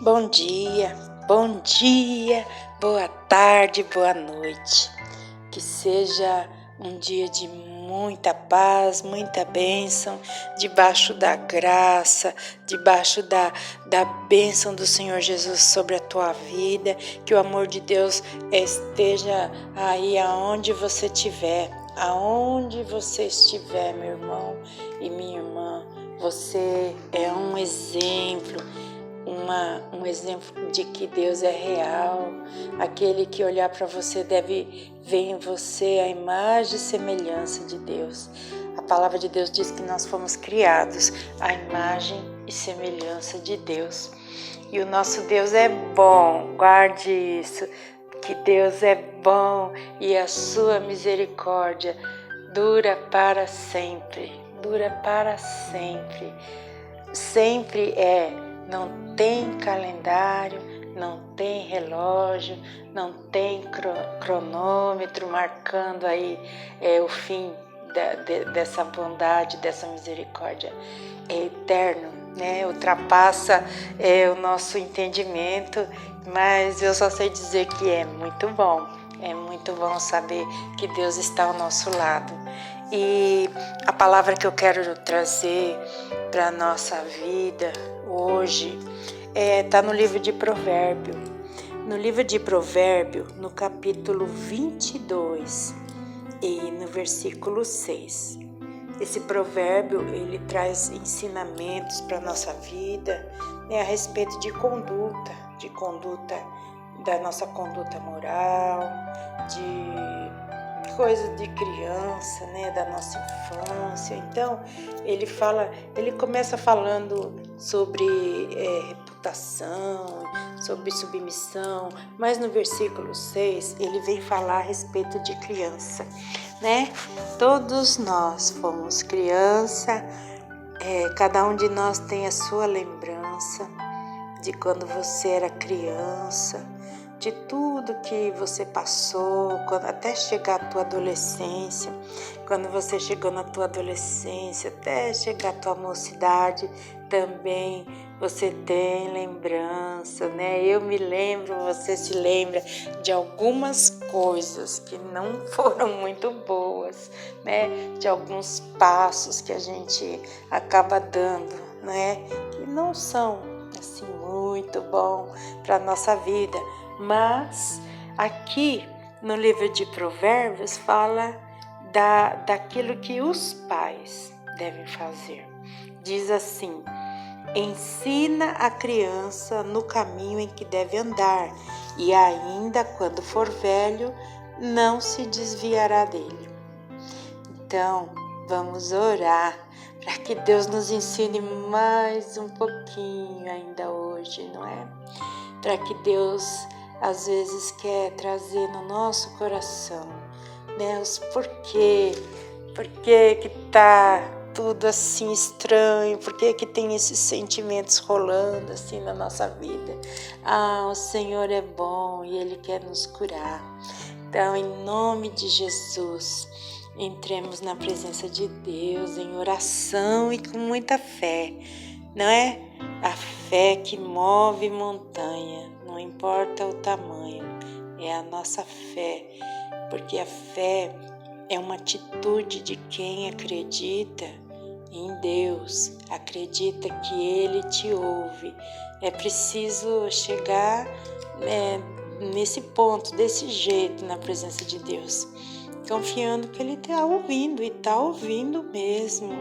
bom dia, boa tarde, boa noite. Que seja um dia de muita paz, muita bênção, debaixo da graça, debaixo da bênção do Senhor Jesus sobre a tua vida. Que o amor de Deus esteja aí aonde você estiver, aonde você estiver, meu irmão e minha irmã. Você é um exemplo. Um exemplo de que Deus é real. Aquele que olhar para você deve ver em você a imagem e semelhança de Deus. A palavra de Deus diz que nós fomos criados à imagem e semelhança de Deus. E o nosso Deus é bom, guarde isso, que Deus é bom e a sua misericórdia dura para sempre, sempre não tem calendário, não tem relógio, não tem cronômetro marcando aí o fim dessa bondade, dessa misericórdia. É eterno, né? Ultrapassa o nosso entendimento, mas eu só sei dizer que é muito bom saber que Deus está ao nosso lado. E a palavra que eu quero trazer para a nossa vida hoje está no livro de Provérbio. No livro de Provérbio, no capítulo 22 e no versículo 6. Esse provérbio, ele traz ensinamentos para a nossa vida, a respeito de conduta da nossa conduta moral, de coisa de criança, da nossa infância. Então, ele começa falando sobre reputação, sobre submissão, mas no versículo 6 ele vem falar a respeito de criança, Todos nós fomos criança, cada um de nós tem a sua lembrança de quando você era criança, de tudo que você passou, até chegar à tua adolescência. Quando você chegou na tua adolescência, até chegar à tua mocidade, também você tem lembrança, Eu me lembro, você se lembra de algumas coisas que não foram muito boas, De alguns passos que a gente acaba dando, Que não são assim muito bom para a nossa vida. Mas aqui no livro de Provérbios fala daquilo que os pais devem fazer. Diz assim: ensina a criança no caminho em que deve andar, e ainda quando for velho, não se desviará dele. Então, vamos orar para que Deus nos ensine mais um pouquinho ainda hoje, não é? Para que Deus às vezes quer trazer no nosso coração, os porquê que tá tudo assim estranho, porquê que tem esses sentimentos rolando assim na nossa vida. O Senhor é bom e Ele quer nos curar. Então, em nome de Jesus, entremos na presença de Deus em oração e com muita fé, não é? A fé que move montanha, não importa o tamanho, é a nossa fé, porque a fé é uma atitude de quem acredita em Deus, acredita que Ele te ouve. É preciso chegar nesse ponto, desse jeito, na presença de Deus, confiando que Ele está ouvindo, e está ouvindo mesmo,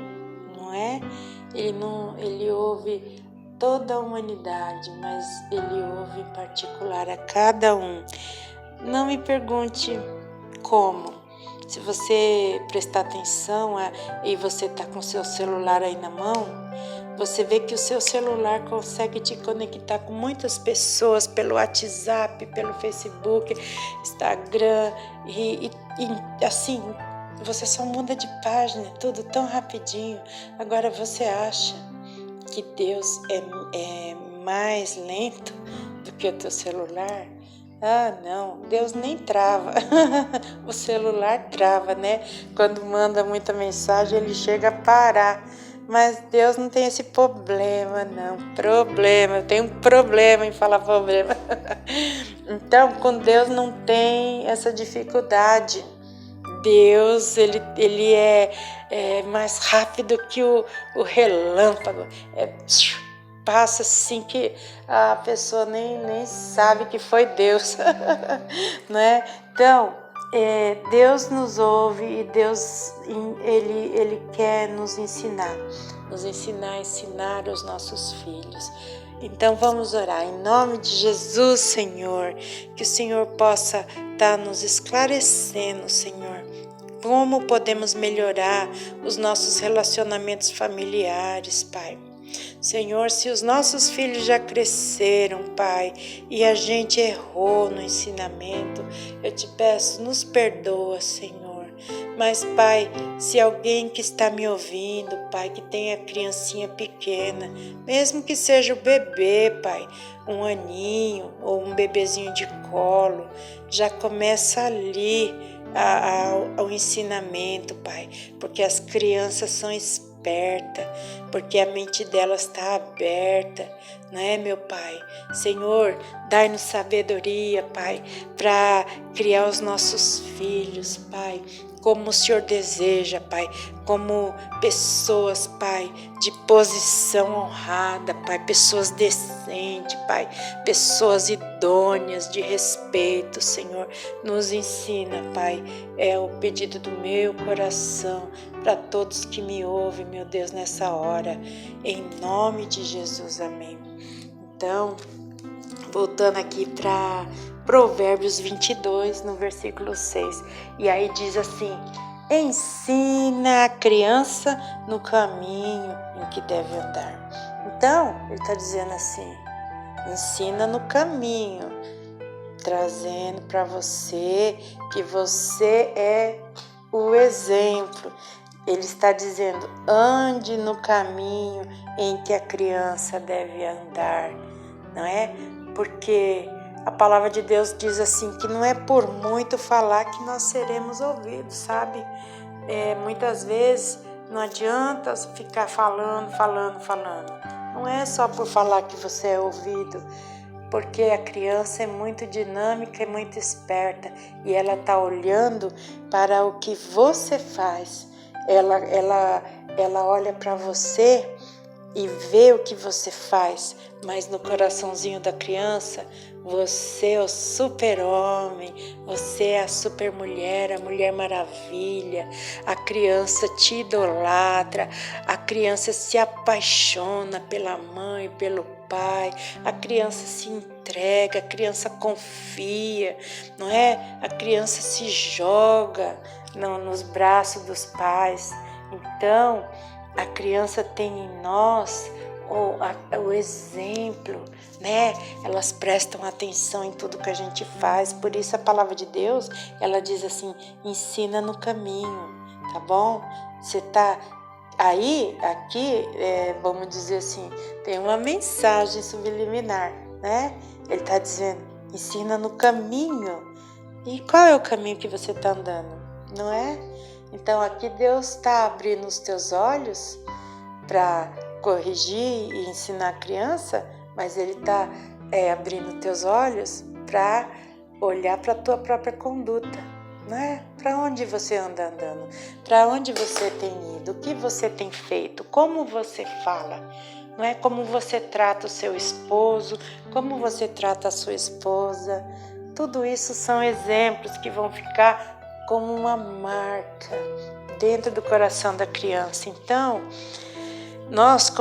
não é? Ele ouve toda a humanidade, mas Ele ouve em particular a cada um. Não me pergunte como. Se você prestar atenção e você está com o seu celular aí na mão, você vê que o seu celular consegue te conectar com muitas pessoas pelo WhatsApp, pelo Facebook, Instagram e assim, você só muda de página, tudo tão rapidinho. Agora você acha que Deus é mais lento do que o teu celular? Não, Deus nem trava. O celular trava, Quando manda muita mensagem, ele chega a parar Mas Deus não tem esse problema, não. Eu tenho um problema em falar problema. Então, com Deus não tem essa dificuldade. Deus, ele é mais rápido que o relâmpago. Passa assim que a pessoa nem sabe que foi Deus. Né? Então, Deus nos ouve e Deus ele quer nos ensinar a ensinar os nossos filhos. Então vamos orar em nome de Jesus, Senhor, que o Senhor possa estar nos esclarecendo, Senhor, como podemos melhorar os nossos relacionamentos familiares, Pai. Senhor, se os nossos filhos já cresceram, Pai, e a gente errou no ensinamento, eu te peço, nos perdoa, Senhor. Mas, Pai, se alguém que está me ouvindo, Pai, que tenha criancinha pequena, mesmo que seja o bebê, Pai, 1 aninho ou um bebezinho de colo, já começa ali ao ensinamento, Pai, porque as crianças são espertas, porque a mente delas está aberta, não é, meu Pai? Senhor, dai-nos sabedoria, Pai, para criar os nossos filhos, Pai, como o Senhor deseja, Pai, como pessoas, Pai, de posição honrada, Pai, pessoas decentes, Pai, pessoas idôneas, de respeito, Senhor, nos ensina, Pai, é o pedido do meu coração para todos que me ouvem, meu Deus, nessa hora, em nome de Jesus, amém. Então, voltando aqui para Provérbios 22, no versículo 6. E aí diz assim: ensina a criança no caminho em que deve andar. Então, ele está dizendo assim, ensina no caminho, trazendo para você que você é o exemplo. Ele está dizendo, ande no caminho em que a criança deve andar, não é? Porque a palavra de Deus diz assim, que não é por muito falar que nós seremos ouvidos, sabe? Muitas vezes não adianta ficar falando. Não é só por falar que você é ouvido, porque a criança é muito dinâmica e muito esperta e ela está olhando para o que você faz. Ela olha para você e vê o que você faz, mas no coraçãozinho da criança, você é o super-homem, você é a super-mulher, a Mulher Maravilha. A criança te idolatra, a criança se apaixona pela mãe, pelo pai, a criança se entrega, a criança confia, não é? A criança se joga nos braços dos pais. Então, a criança tem em nós o exemplo, né? Elas prestam atenção em tudo que a gente faz. Por isso a palavra de Deus, ela diz assim, ensina no caminho, tá bom? Você tá aí, aqui, vamos dizer assim, tem uma mensagem subliminar, né? Ele tá dizendo, ensina no caminho. E qual é o caminho que você tá andando, não é? Então aqui Deus está abrindo os teus olhos para corrigir e ensinar a criança, mas Ele está abrindo teus olhos para olhar para a tua própria conduta, não é? Para onde você anda andando, para onde você tem ido, o que você tem feito, como você fala, não é? Como você trata o seu esposo, como você trata a sua esposa. Tudo isso são exemplos que vão ficar como uma marca dentro do coração da criança. Então, nós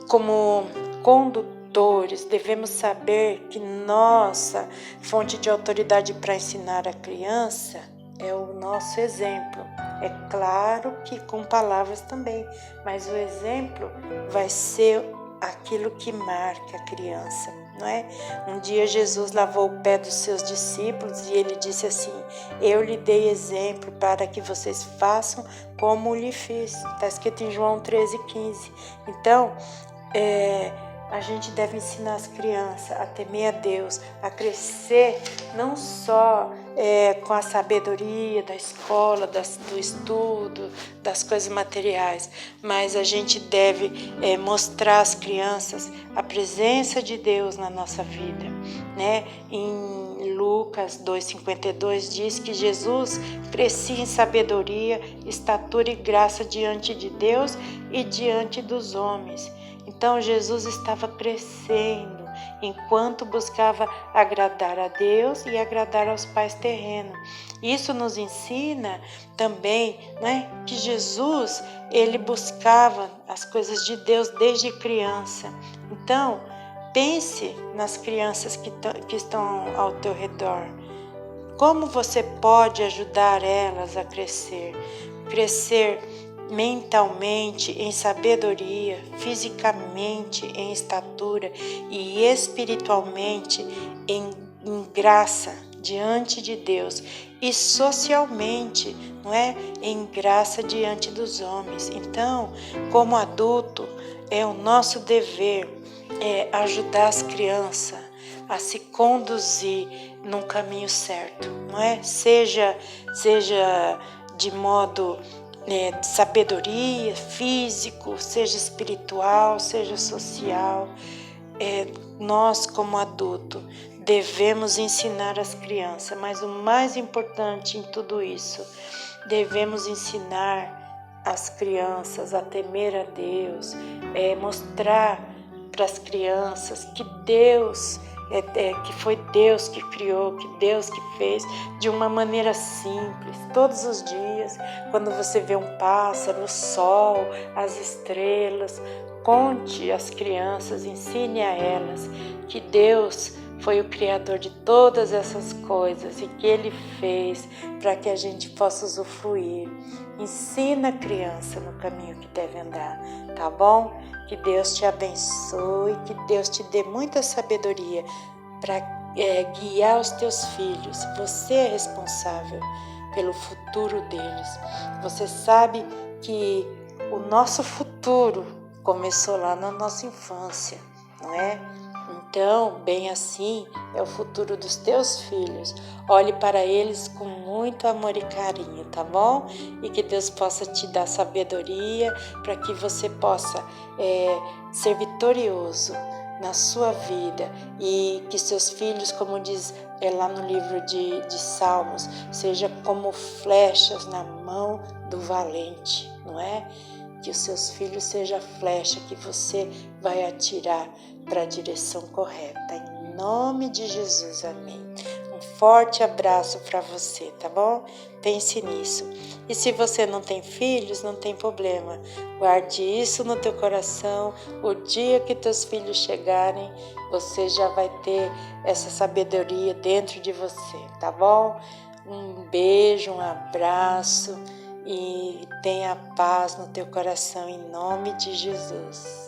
como condutores devemos saber que nossa fonte de autoridade para ensinar a criança é o nosso exemplo. É claro que com palavras também, mas o exemplo vai ser aquilo que marca a criança, não é? Um dia Jesus lavou o pé dos seus discípulos e ele disse assim, eu lhe dei exemplo para que vocês façam como lhe fiz. Está escrito em João 13,15. Então, a gente deve ensinar as crianças a temer a Deus, a crescer não só com a sabedoria da escola, do estudo, das coisas materiais, mas a gente deve mostrar às crianças a presença de Deus na nossa vida, né? Em Lucas 2,52 diz que Jesus crescia em sabedoria, estatura e graça diante de Deus e diante dos homens. Então Jesus estava crescendo enquanto buscava agradar a Deus e agradar aos pais terrenos. Isso nos ensina também, né, que Jesus, ele buscava as coisas de Deus desde criança. Então, pense nas crianças que estão ao teu redor. Como você pode ajudar elas a crescer? Crescer mentalmente em sabedoria, fisicamente em estatura e espiritualmente em graça diante de Deus e socialmente, não é, em graça diante dos homens. Então, como adulto, é o nosso dever ajudar as crianças a se conduzir num caminho certo, não é? Seja de modo de sabedoria, físico, seja espiritual, seja social. Nós, como adulto, devemos ensinar as crianças, mas o mais importante em tudo isso, devemos ensinar as crianças a temer a Deus, mostrar para as crianças que Deus que foi Deus que criou, que Deus que fez, de uma maneira simples, todos os dias, quando você vê um pássaro, o sol, as estrelas, conte às crianças, ensine a elas que Deus foi o Criador de todas essas coisas e que Ele fez para que a gente possa usufruir. Ensina a criança no caminho que deve andar, tá bom? Que Deus te abençoe, que Deus te dê muita sabedoria para guiar os teus filhos. Você é responsável pelo futuro deles. Você sabe que o nosso futuro começou lá na nossa infância, não é? Então, bem assim, é o futuro dos teus filhos. Olhe para eles com muito amor e carinho, tá bom? E que Deus possa te dar sabedoria para que você possa ser vitorioso na sua vida e que seus filhos, como diz lá no livro de Salmos, seja como flechas na mão do valente, não é? Que os seus filhos sejam flecha que você vai atirar para a direção correta. Em nome de Jesus, amém. Um forte abraço para você, tá bom? Pense nisso. E se você não tem filhos, não tem problema. Guarde isso no teu coração. O dia que teus filhos chegarem, você já vai ter essa sabedoria dentro de você, tá bom? Um beijo, um abraço e tenha paz no teu coração em nome de Jesus.